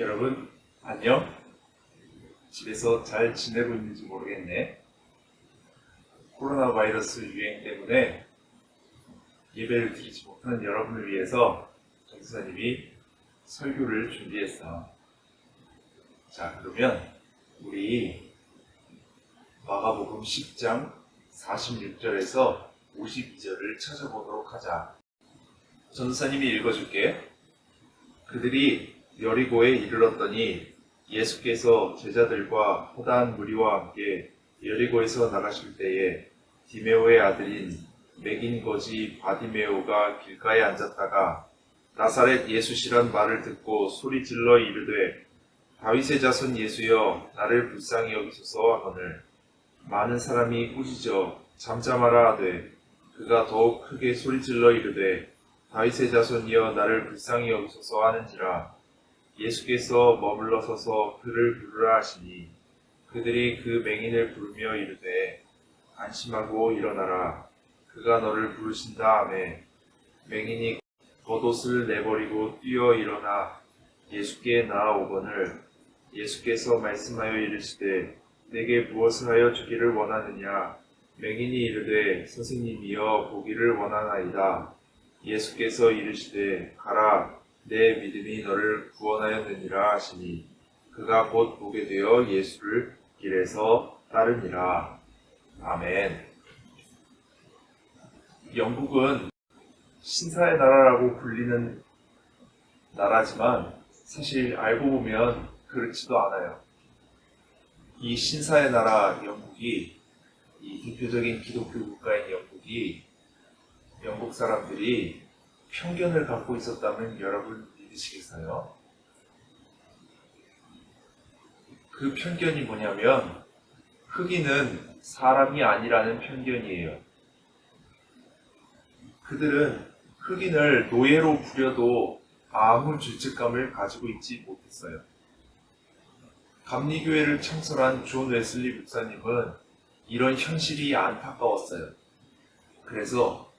여러분 안녕? 집에서 잘 지내고 있는지 모르겠네. 코로나 바이러스 유행 때문에 예배를 드리지 못하는 여러분을 위해서 전도사님이 설교를 준비했어. 자, 그러면 우리 마가복음 10장 46절에서 52절을 찾아보도록 하자. 전도사님이 읽어줄게. 그들이 여리고에 이르렀더니 예수께서 제자들과 허다한 무리와 함께 여리고에서 나가실 때에 디메오의 아들인 맥인 거지 바디메오가 길가에 앉았다가 나사렛 예수시란 말을 듣고 소리질러 이르되 다윗의 자손 예수여 나를 불쌍히 여기소서 하거늘 많은 사람이 꾸짖어 잠잠하라 하되 그가 더욱 크게 소리질러 이르되 다윗의 자손이여 나를 불쌍히 여기소서 하는지라. 예수께서 머물러 서서 그를 부르라 하시니 그들이 그 맹인을 부르며 이르되 안심하고 일어나라 그가 너를 부르신다 하매 맹인이 겉옷을 내버리고 뛰어 일어나 예수께 나아오거늘 예수께서 말씀하여 이르시되 내게 무엇을 하여 주기를 원하느냐. 맹인이 이르되 선생님이여 보기를 원하나이다. 예수께서 이르시되 가라 내 믿음이 너를 구원하였느니라 하시니 그가 곧 보게 되어 예수를 길에서 따르니라. 아멘. 영국은 신사의 나라라고 불리는 나라지만 사실 알고 보면 그렇지도 않아요. 이 신사의 나라 영국이, 이 대표적인 기독교 국가인 영국이 영국 사람들이 편견을 갖고 있었다면 여러분 믿으시겠어요? 그 편견이 뭐냐면 흑인은 사람이 아니라는 편견이에요. 그들은 흑인을 노예로 부려도 아무 죄책감을 가지고 있지 못했어요. 감리교회를 창설한 존 웨슬리 목사님은 이런 현실이 안타까웠어요. 그래서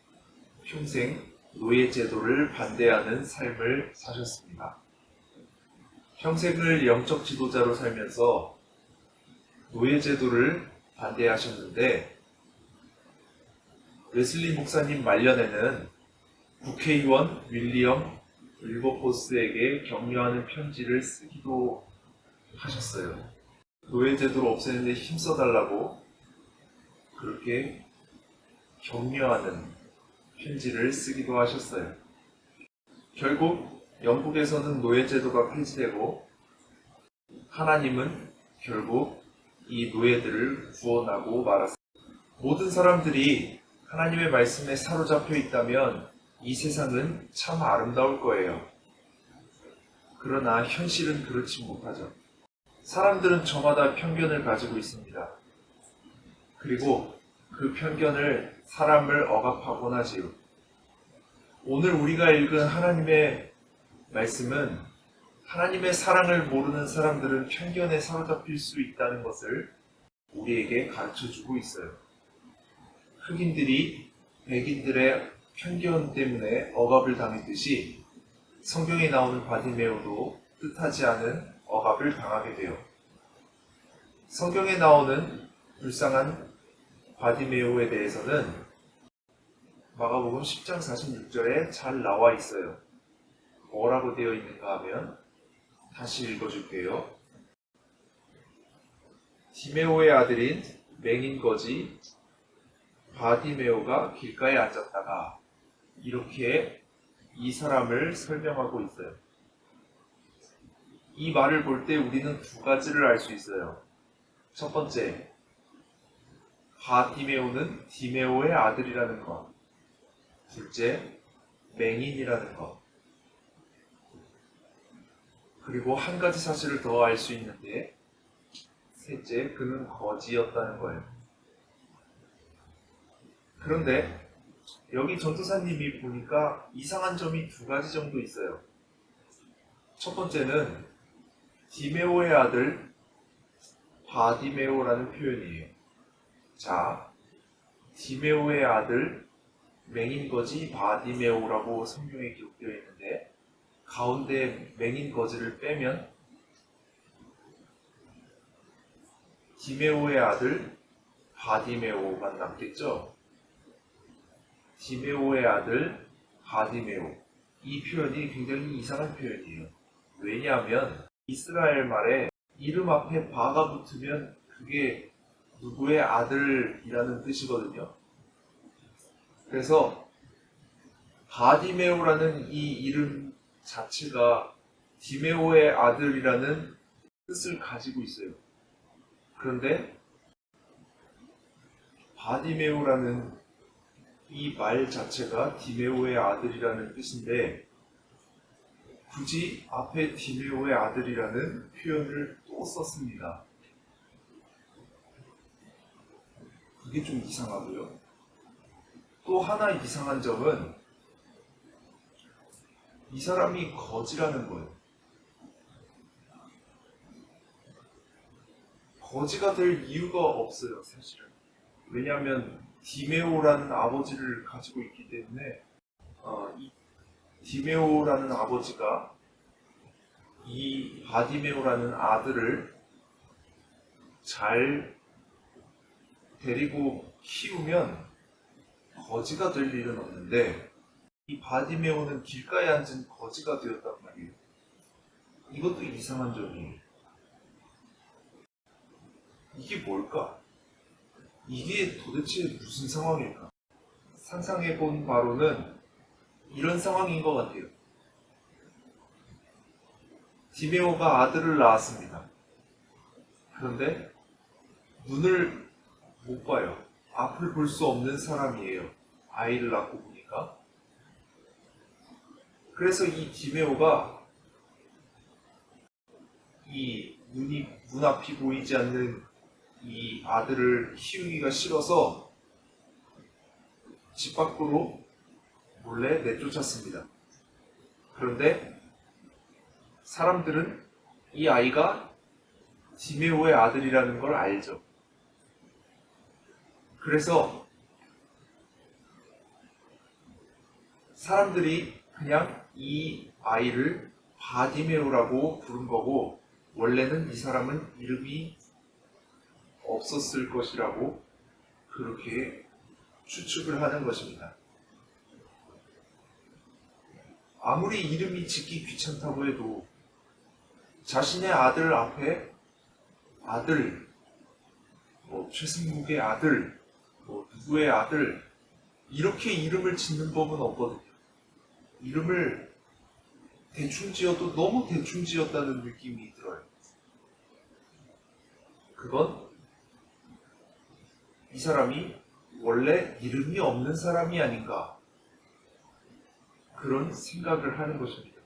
평생 노예제도를 반대하는 삶을 사셨습니다. 평생을 영적 지도자로 살면서 노예제도를 반대하셨는데 웨슬리 목사님 말년에는 국회의원 윌리엄 윌버포스에게 격려하는 편지를 쓰기도 하셨어요. 노예제도를 없애는데 힘써달라고 그렇게 격려하는 편지를 쓰기도 하셨어요. 결국 영국에서는 노예제도가 폐지되고 하나님은 결국 이 노예들을 구원하고 말았습니다. 모든 사람들이 하나님의 말씀에 사로잡혀 있다면 이 세상은 참 아름다울 거예요. 그러나 현실은 그렇지 못하죠. 사람들은 저마다 편견을 가지고 있습니다. 그리고 그 편견을 사람을 억압하곤 하지요. 오늘 우리가 읽은 하나님의 말씀은 하나님의 사랑을 모르는 사람들은 편견에 사로잡힐 수 있다는 것을 우리에게 가르쳐주고 있어요. 흑인들이 백인들의 편견 때문에 억압을 당했듯이 성경에 나오는 바디메오도 뜻하지 않은 억압을 당하게 돼요. 성경에 나오는 불쌍한 바디메오에 대해서는 마가복음 10장 46절에 잘 나와 있어요. 뭐라고 되어 있는가 하면 다시 읽어줄게요. 디메오의 아들인 맹인 거지 바디메오가 길가에 앉았다가 이렇게 이 사람을 설명하고 있어요. 이 말을 볼 때 우리는 두 가지를 알 수 있어요. 첫 번째, 바디메오는 디메오의 아들이라는 것. 둘째, 맹인이라는 것. 그리고 한 가지 사실을 더 알 수 있는데 셋째, 그는 거지였다는 거예요. 그런데 여기 전도사님이 보니까 이상한 점이 두 가지 정도 있어요. 첫 번째는 디메오의 아들 바디메오라는 표현이에요. 자, 디메오의 아들 맹인 거지 바디메오라고 성경에 기록되어 있는데 가운데 맹인 거지를 빼면 디메오의 아들 바디메오만 남겠죠. 디메오의 아들 바디메오. 이 표현이 굉장히 이상한 표현이에요. 왜냐하면 이스라엘 말에 이름 앞에 바가 붙으면 그게 누구의 아들이라는 뜻이거든요. 그래서 바디메오라는 이 이름 자체가 디메오의 아들이라는 뜻을 가지고 있어요. 그런데 바디메오라는 이 말 자체가 디메오의 아들이라는 뜻인데 굳이 앞에 디메오의 아들이라는 표현을 또 썼습니다. 그게 좀 이상하고요. 또 하나 이상한 점은 이 사람이 거지라는 거예요. 거지가 될 이유가 없어요, 사실은. 왜냐하면 디메오라는 아버지를 가지고 있기 때문에 이 디메오라는 아버지가 이 바디메오라는 아들을 잘 데리고 키우면 거지가 될 일은 없는데 이 바디메오는 길가에 앉은 거지가 되었단 말이에요. 이것도 이상한 점이에요. 이게 뭘까? 이게 도대체 무슨 상황일까? 상상해 본 바로는 이런 상황인 것 같아요. 디메오가 아들을 낳았습니다. 그런데 눈을 못 봐요. 앞을 볼 수 없는 사람이에요. 아이를 낳고 보니까. 그래서 이 디메오가 이 눈앞이 보이지 않는 이 아들을 키우기가 싫어서 집 밖으로 몰래 내쫓았습니다. 그런데 사람들은 이 아이가 디메오의 아들이라는 걸 알죠. 그래서 사람들이 그냥 이 아이를 바디메오라고 부른 거고 원래는 이 사람은 이름이 없었을 것이라고 그렇게 추측을 하는 것입니다. 아무리 이름이 짓기 귀찮다고 해도 자신의 아들 앞에 아들, 최승묵의 아들, 누구의 아들 이렇게 이름을 짓는 법은 없거든요. 이름을 대충 지어도 너무 대충 지었다는 느낌이 들어요. 그건 이 사람이 원래 이름이 없는 사람이 아닌가 그런 생각을 하는 것입니다.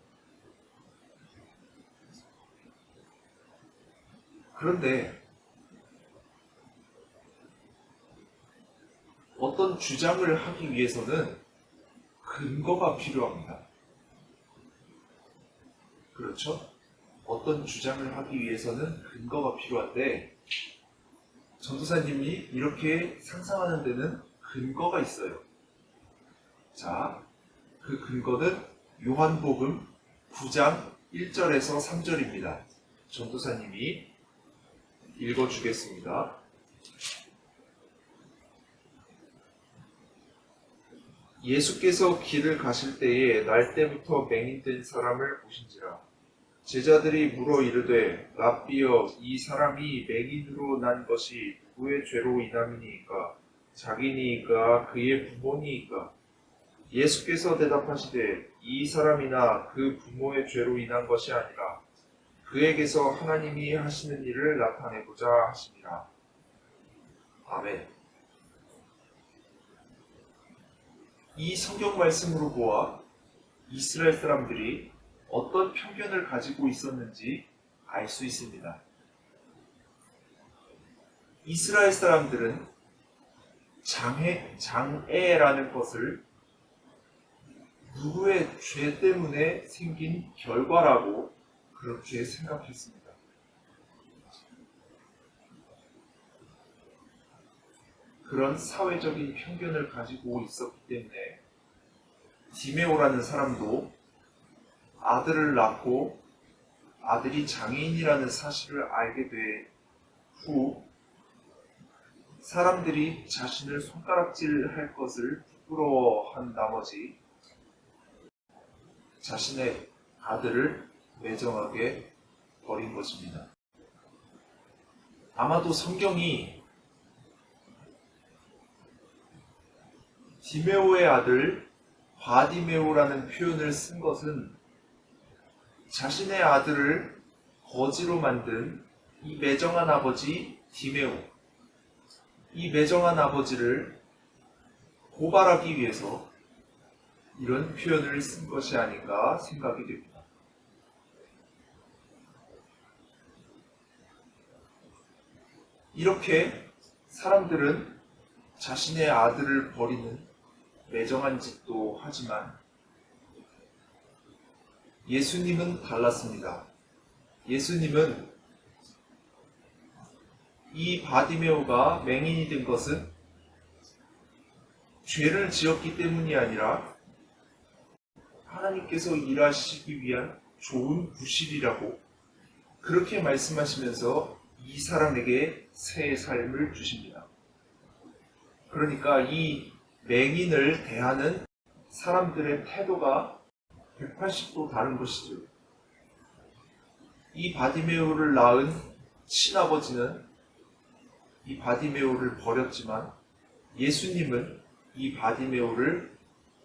그런데 어떤 주장을 하기 위해서는 근거가 필요합니다. 그렇죠? 어떤 주장을 하기 위해서는 근거가 필요한데 전도사님이 이렇게 상상하는 데는 근거가 있어요. 자, 그 근거는 요한복음 9장 1절에서 3절입니다. 전도사님이 읽어주겠습니다. 예수께서 길을 가실 때에 날 때부터 맹인된 사람을 보신지라. 제자들이 물어 이르되 랍비여 이 사람이 맹인으로 난 것이 누구의 죄로 인함이니까 자기니까 그의 부모니까. 예수께서 대답하시되 이 사람이나 그 부모의 죄로 인한 것이 아니라 그에게서 하나님이 하시는 일을 나타내고자 하심이라. 아멘. 이 성경 말씀으로 보아 이스라엘 사람들이 어떤 편견을 가지고 있었는지 알 수 있습니다. 이스라엘 사람들은 장애라는 것을 누구의 죄 때문에 생긴 결과라고 그렇게 생각했습니다. 그런 사회적인 편견을 가지고 있었기 때문에 디메오라는 사람도 아들을 낳고 아들이 장애인이라는 사실을 알게 된 후 사람들이 자신을 손가락질할 것을 부끄러워한 나머지 자신의 아들을 매정하게 버린 것입니다. 아마도 성경이 디메오의 아들 바디메오라는 표현을 쓴 것은 자신의 아들을 거지로 만든 이 매정한 아버지 디메오, 이 매정한 아버지를 고발하기 위해서 이런 표현을 쓴 것이 아닌가 생각이 됩니다. 이렇게 사람들은 자신의 아들을 버리는 매정한 짓도 하지만 예수님은 달랐습니다. 예수님은 이 바디메오가 맹인이 된 것은 죄를 지었기 때문이 아니라 하나님께서 일하시기 위한 좋은 구실이라고 그렇게 말씀하시면서 이 사람에게 새 삶을 주십니다. 그러니까 이 맹인을 대하는 사람들의 태도가 180도 다른 것이죠. 이 바디메오를 낳은 친아버지는 이 바디메오를 버렸지만 예수님은 이 바디메오를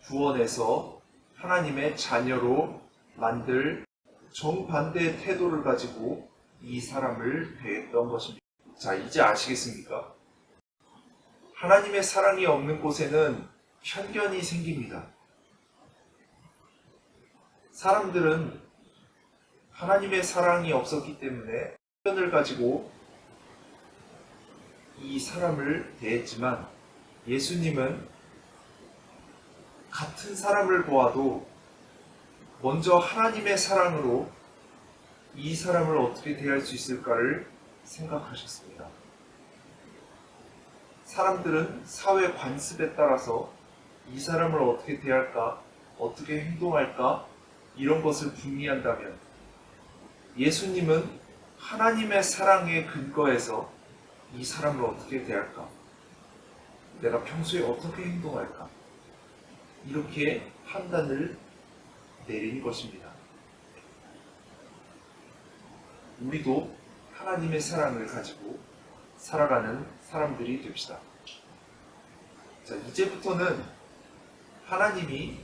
구원해서 하나님의 자녀로 만들 정반대의 태도를 가지고 이 사람을 대했던 것입니다. 자, 이제 아시겠습니까? 하나님의 사랑이 없는 곳에는 편견이 생깁니다. 사람들은 하나님의 사랑이 없었기 때문에 편견을 가지고 이 사람을 대했지만 예수님은 같은 사람을 보아도 먼저 하나님의 사랑으로 이 사람을 어떻게 대할 수 있을까를 생각하셨습니다. 사람들은 사회 관습에 따라서 이 사람을 어떻게 대할까, 어떻게 행동할까 이런 것을 궁리한다면 예수님은 하나님의 사랑에 근거해서 이 사람을 어떻게 대할까, 내가 평소에 어떻게 행동할까 이렇게 판단을 내린 것입니다. 우리도 하나님의 사랑을 가지고 살아가는 사람들이 됩시다. 자, 이제부터는 하나님이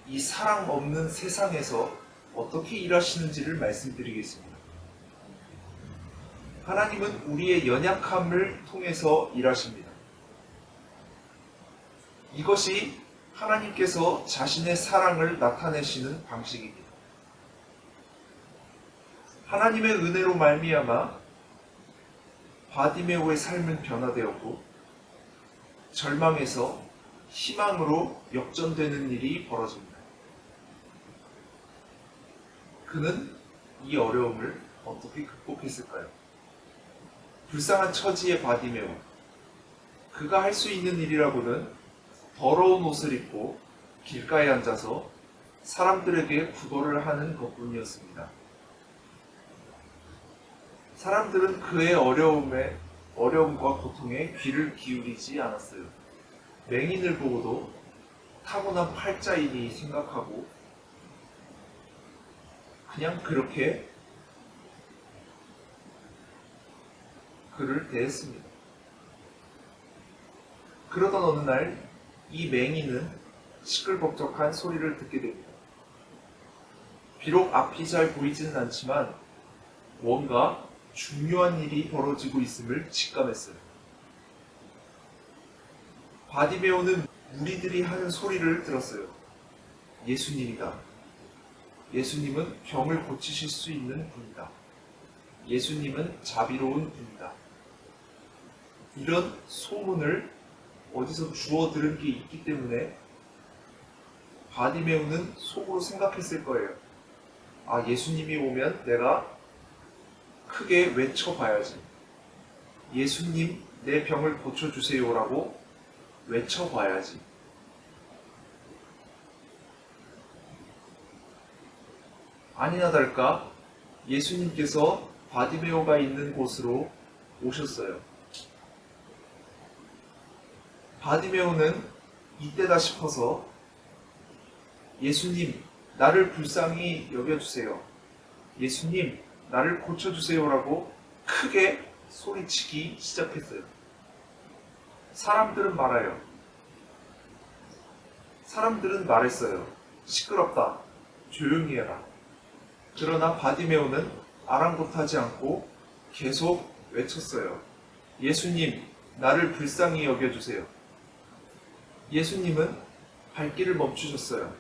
이 사랑 없는 세상에서 어떻게 일하시는지를 말씀드리겠습니다. 하나님은 우리의 연약함을 통해서 일하십니다. 이것이 하나님께서 자신의 사랑을 나타내시는 방식입니다. 하나님의 은혜로 말미암아 바디메오의 삶은 변화되었고 절망에서 희망으로 역전되는 일이 벌어집니다. 그는 이 어려움을 어떻게 극복했을까요? 불쌍한 처지의 바디메오, 그가 할 수 있는 일이라고는 더러운 옷을 입고 길가에 앉아서 사람들에게 구걸을 하는 것뿐이었습니다. 사람들은 그의 어려움과 고통에 귀를 기울이지 않았어요. 맹인을 보고도 타고난 팔자이니 생각하고 그냥 그렇게 그를 대했습니다. 그러던 어느 날 이 맹인은 시끌벅적한 소리를 듣게 됩니다. 비록 앞이 잘 보이지는 않지만 뭔가 중요한 일이 벌어지고 있음을 직감했어요. 바디메오는 무리들이 하는 소리를 들었어요. 예수님이다. 예수님은 병을 고치실 수 있는 분이다. 예수님은 자비로운 분이다. 이런 소문을 어디서 주워 들은 게 있기 때문에 바디메오는 속으로 생각했을 거예요. 아, 예수님이 오면 내가 크게 외쳐봐야지. 예수님, 내 병을 고쳐주세요라고 외쳐봐야지. 아니나 다를까 예수님께서 바디메오가 있는 곳으로 오셨어요. 바디메오는 이때다 싶어서 예수님, 나를 불쌍히 여겨주세요. 예수님, 나를 고쳐주세요라고 크게 소리치기 시작했어요. 사람들은 말했어요. 시끄럽다. 조용히 해라. 그러나 바디메오는 아랑곳하지 않고 계속 외쳤어요. 예수님, 나를 불쌍히 여겨주세요. 예수님은 발길을 멈추셨어요.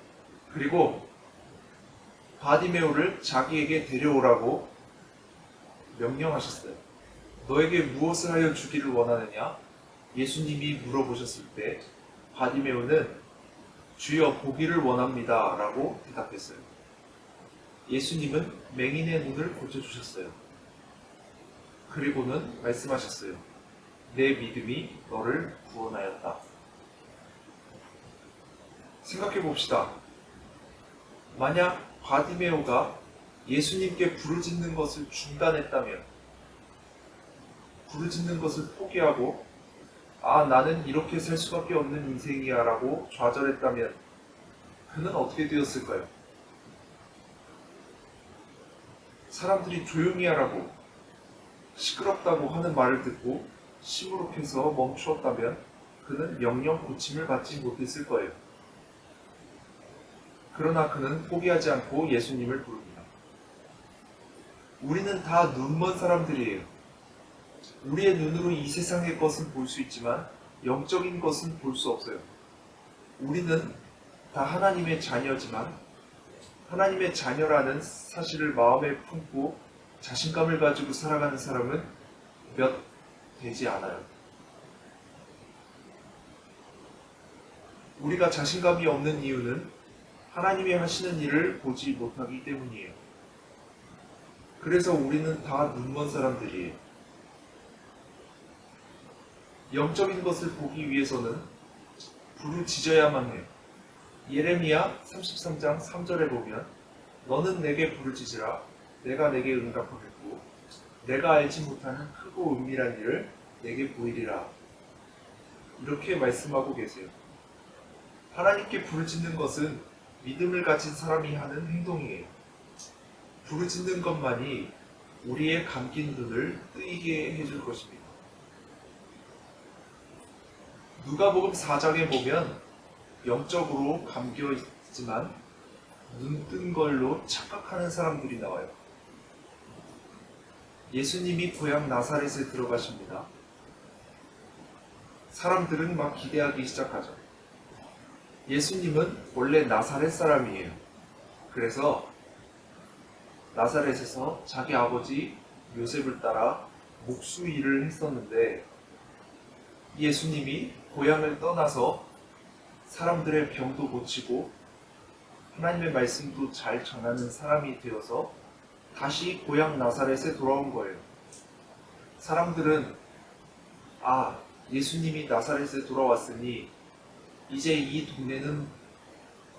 그리고 바디메오를 자기에게 데려오라고 명령하셨어요. 너에게 무엇을 하여 주기를 원하느냐? 예수님이 물어보셨을 때 바디메오는 주여 보기를 원합니다 라고 대답했어요. 예수님은 맹인의 눈을 고쳐주셨어요. 그리고는 말씀하셨어요. 내 믿음이 너를 구원하였다. 생각해 봅시다. 만약 바디메오가 예수님께 부르짖는 것을 중단했다면, 부르짖는 것을 포기하고 나는 이렇게 살 수밖에 없는 인생이야 라고 좌절했다면 그는 어떻게 되었을까요? 사람들이 조용히 하라고 시끄럽다고 하는 말을 듣고 시무룩해서 멈추었다면 그는 영영 고침을 받지 못했을 거예요. 그러나 그는 포기하지 않고 예수님을 부릅니다. 우리는 다 눈먼 사람들이에요. 우리의 눈으로 이 세상의 것은 볼 수 있지만 영적인 것은 볼 수 없어요. 우리는 다 하나님의 자녀지만 하나님의 자녀라는 사실을 마음에 품고 자신감을 가지고 살아가는 사람은 몇 되지 않아요. 우리가 자신감이 없는 이유는 하나님이 하시는 일을 보지 못하기 때문이에요. 그래서 우리는 다 눈먼 사람들이에요. 영적인 것을 보기 위해서는 부르짖어야만 해요. 예레미야 33장 3절에 보면 너는 내게 부르짖으라 내가 내게 응답하겠고 내가 알지 못하는 크고 은밀한 일을 내게 보이리라. 이렇게 말씀하고 계세요. 하나님께 부르짖는 것은 믿음을 가진 사람이 하는 행동이에요. 부르짖는 것만이 우리의 감긴 눈을 뜨이게 해줄 것입니다. 누가복음 4장에 보면 영적으로 감겨 있지만 눈 뜬 걸로 착각하는 사람들이 나와요. 예수님이 고향 나사렛에 들어가십니다. 사람들은 막 기대하기 시작하죠. 예수님은 원래 나사렛 사람이에요. 그래서 나사렛에서 자기 아버지 요셉을 따라 목수 일을 했었는데 예수님이 고향을 떠나서 사람들의 병도 고치고 하나님의 말씀도 잘 전하는 사람이 되어서 다시 고향 나사렛에 돌아온 거예요. 사람들은 예수님이 나사렛에 돌아왔으니 이제 이 동네는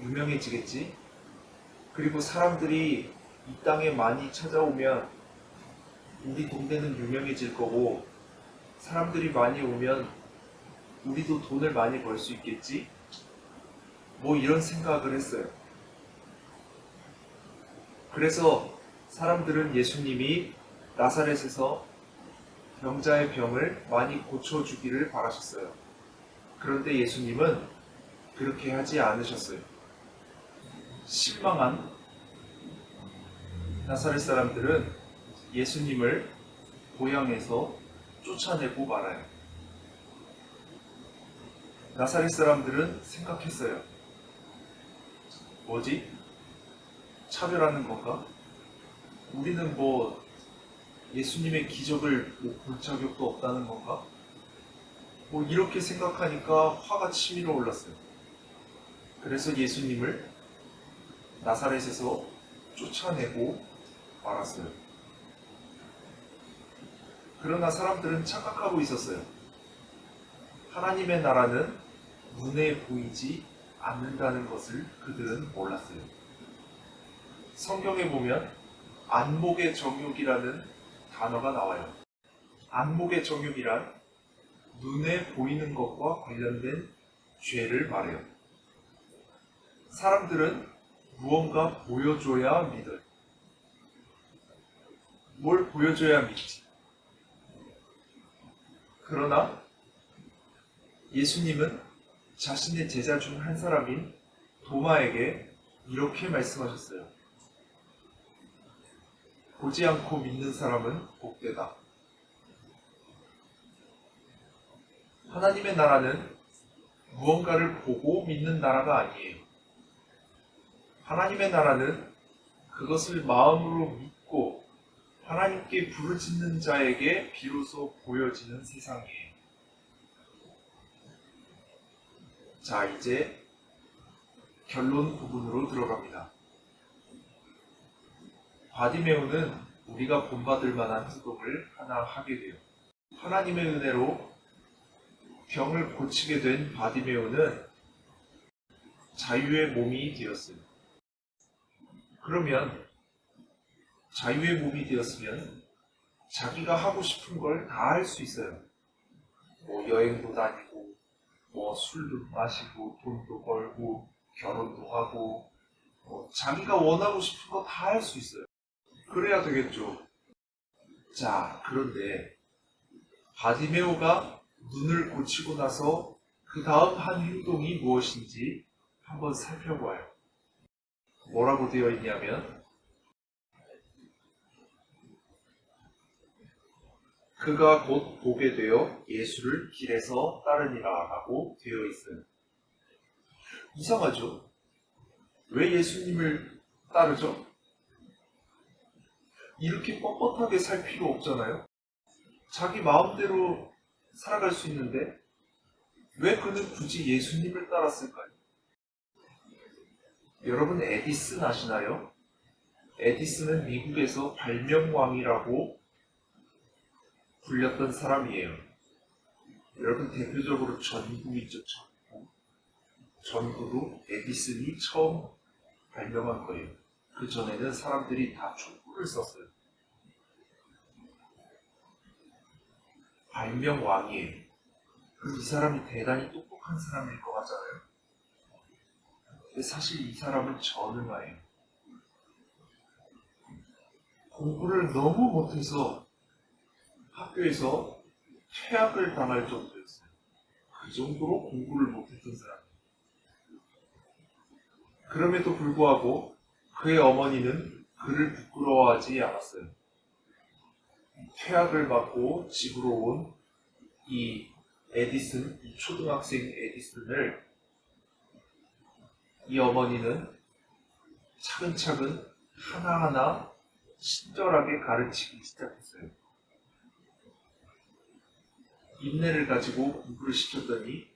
유명해지겠지? 그리고 사람들이 이 땅에 많이 찾아오면 우리 동네는 유명해질 거고 사람들이 많이 오면 우리도 돈을 많이 벌 수 있겠지? 이런 생각을 했어요. 그래서 사람들은 예수님이 나사렛에서 병자의 병을 많이 고쳐주기를 바라셨어요. 그런데 예수님은 그렇게 하지 않으셨어요. 실망한 나사렛 사람들은 예수님을 고향에서 쫓아내고 말아요. 나사렛 사람들은 생각했어요. 뭐지? 차별하는 건가? 우리는 예수님의 기적을 볼 자격도 없다는 건가? 이렇게 생각하니까 화가 치밀어 올랐어요. 그래서 예수님을 나사렛에서 쫓아내고 말았어요. 그러나 사람들은 착각하고 있었어요. 하나님의 나라는 눈에 보이지 않는다는 것을 그들은 몰랐어요. 성경에 보면 안목의 정욕이라는 단어가 나와요. 안목의 정욕이란 눈에 보이는 것과 관련된 죄를 말해요. 사람들은 무언가 보여줘야 믿어요. 뭘 보여줘야 믿지. 그러나 예수님은 자신의 제자 중 한 사람인 도마에게 이렇게 말씀하셨어요. 보지 않고 믿는 사람은 복되다. 하나님의 나라는 무언가를 보고 믿는 나라가 아니에요. 하나님의 나라는 그것을 마음으로 믿고 하나님께 부르짖는 자에게 비로소 보여지는 세상이에요. 자, 이제 결론 부분으로 들어갑니다. 바디메오는 우리가 본받을 만한 행동을 하나 하게 돼요. 하나님의 은혜로 병을 고치게 된 바디메오는 자유의 몸이 되었어요. 그러면 자유의 몸이 되었으면 자기가 하고 싶은 걸 다 할 수 있어요. 여행도 다니고, 술도 마시고, 돈도 벌고, 결혼도 하고, 자기가 원하고 싶은 거 다 할 수 있어요. 그래야 되겠죠. 자, 그런데 바디메오가 눈을 고치고 나서 그 다음 한 행동이 무엇인지 한번 살펴봐요. 뭐라고 되어 있냐면 그가 곧 보게 되어 예수를 길에서 따르니라 라고 되어 있어요. 이상하죠? 왜 예수님을 따르죠? 이렇게 뻣뻣하게 살 필요 없잖아요. 자기 마음대로 살아갈 수 있는데 왜 그는 굳이 예수님을 따랐을까요? 여러분 에디슨 아시나요? 에디슨은 미국에서 발명왕이라고 불렸던 사람이에요. 여러분 대표적으로 전구 있죠, 전구. 전구도 에디슨이 처음 발명한 거예요. 그 전에는 사람들이 다 촛불을 썼어요. 발명왕이에요. 그럼 이 사람이 대단히 똑똑한 사람일 것 같잖아요. 근데 사실 이 사람은 전응아예요. 공부를 너무 못해서 학교에서 퇴학을 당할 정도였어요. 그 정도로 공부를 못했던 사람이에요. 그럼에도 불구하고 그의 어머니는 그를 부끄러워하지 않았어요. 퇴학을 받고 집으로 온 이 에디슨, 이 초등학생 에디슨을 이 어머니는 차근차근 하나하나 친절하게 가르치기 시작했어요. 인내를 가지고 공부를 시켰더니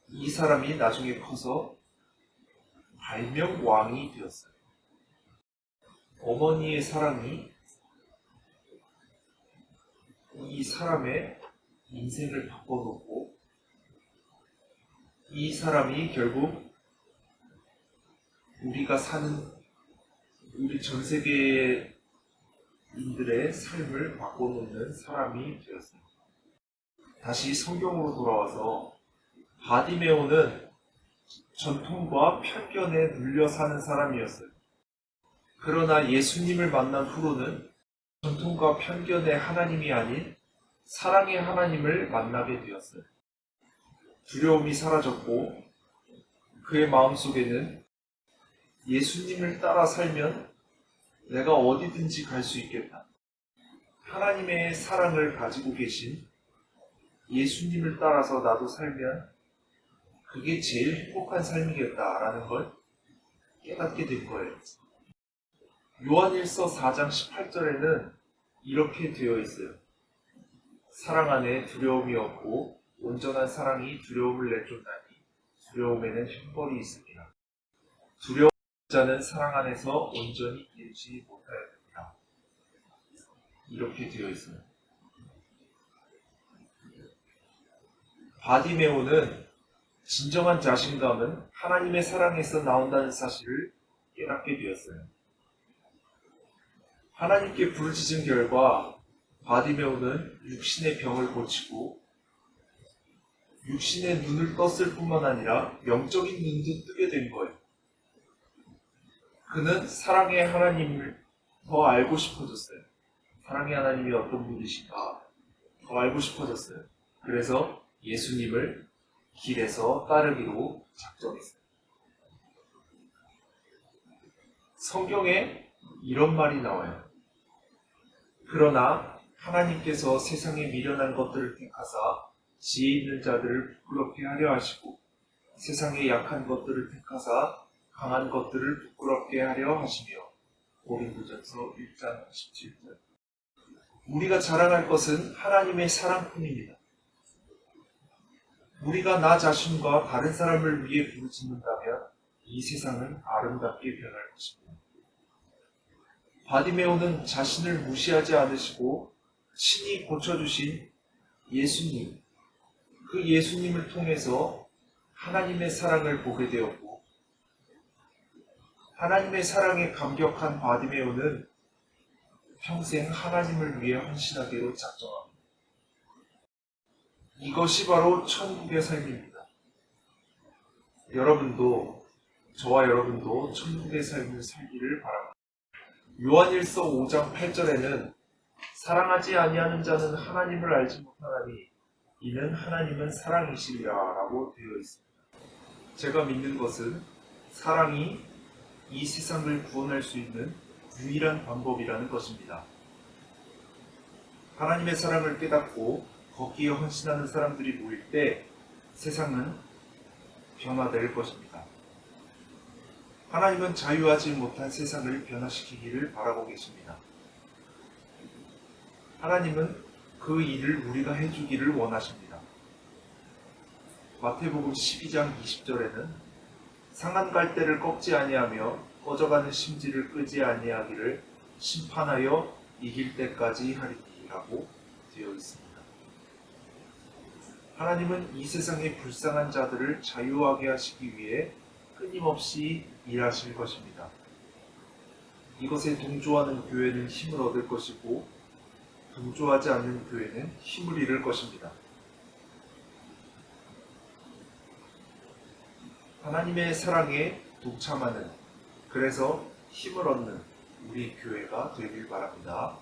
이 사람이 나중에 커서 발명왕이 되었어요. 어머니의 사랑이 이 사람의 인생을 바꿔놓고 이 사람이 결국 우리가 사는 우리 전 세계인들의 삶을 바꿔놓는 사람이 되었어요. 다시 성경으로 돌아와서 바디메오는 전통과 편견에 눌려 사는 사람이었어요. 그러나 예수님을 만난 후로는 전통과 편견의 하나님이 아닌 사랑의 하나님을 만나게 되었어요. 두려움이 사라졌고 그의 마음속에는 예수님을 따라 살면 내가 어디든지 갈 수 있겠다. 하나님의 사랑을 가지고 계신 예수님을 따라서 나도 살면 그게 제일 행복한 삶이겠다라는 걸 깨닫게 된 거예요. 요한일서 4장 18절에는 이렇게 되어 있어요. 사랑 안에 두려움이 없고 온전한 사랑이 두려움을 내쫓나니 두려움에는 형벌이 있습니다. 두려운 자는 사랑 안에서 온전히 이루지 못하여 됩니다. 이렇게 되어 있어요. 바디메오는 진정한 자신감은 하나님의 사랑에서 나온다는 사실을 깨닫게 되었어요. 하나님께 부르짖은 결과 바디메오는 육신의 병을 고치고 육신의 눈을 떴을 뿐만 아니라 영적인 눈도 뜨게 된 거예요. 그는 사랑의 하나님을 더 알고 싶어졌어요. 사랑의 하나님이 어떤 분이신가 더 알고 싶어졌어요. 그래서 예수님을 길에서 따르기로 작정했어요. 성경에 이런 말이 나와요. 그러나 하나님께서 세상에 미련한 것들을 택하사 지혜 있는 자들을 부끄럽게 하려 하시고 세상에 약한 것들을 택하사 강한 것들을 부끄럽게 하려 하시며. 고린도전서 1장 17절. 우리가 자랑할 것은 하나님의 사랑뿐입니다. 우리가 나 자신과 다른 사람을 위해 부르짖는다면 이 세상은 아름답게 변할 것입니다. 바디메오는 자신을 무시하지 않으시고 친히 고쳐주신 예수님, 그 예수님을 통해서 하나님의 사랑을 보게 되었고, 하나님의 사랑에 감격한 바디메오는 평생 하나님을 위해 헌신하기로 작정합니다. 이것이 바로 천국의 삶입니다. 저와 여러분도 천국의 삶을 살기를 바랍니다. 요한일서 5장 8절에는 사랑하지 아니하는 자는 하나님을 알지 못하나니 이는 하나님은 사랑이시리라 라고 되어 있습니다. 제가 믿는 것은 사랑이 이 세상을 구원할 수 있는 유일한 방법이라는 것입니다. 하나님의 사랑을 깨닫고 거기에 헌신하는 사람들이 모일 때 세상은 변화될 것입니다. 하나님은 자유하지 못한 세상을 변화시키기를 바라고 계십니다. 하나님은 그 일을 우리가 해주기를 원하십니다. 마태복음 12장 20절에는 상한 갈대를 꺾지 아니하며 꺼져가는 심지를 끄지 아니하기를 심판하여 이길 때까지 하리라고 되어 있습니다. 하나님은 이 세상의 불쌍한 자들을 자유하게 하시기 위해 끊임없이 일하실 것입니다. 이것에 동조하는 교회는 힘을 얻을 것이고 동조하지 않는 교회는 힘을 잃을 것입니다. 하나님의 사랑에 동참하는, 그래서 힘을 얻는 우리 교회가 되길 바랍니다.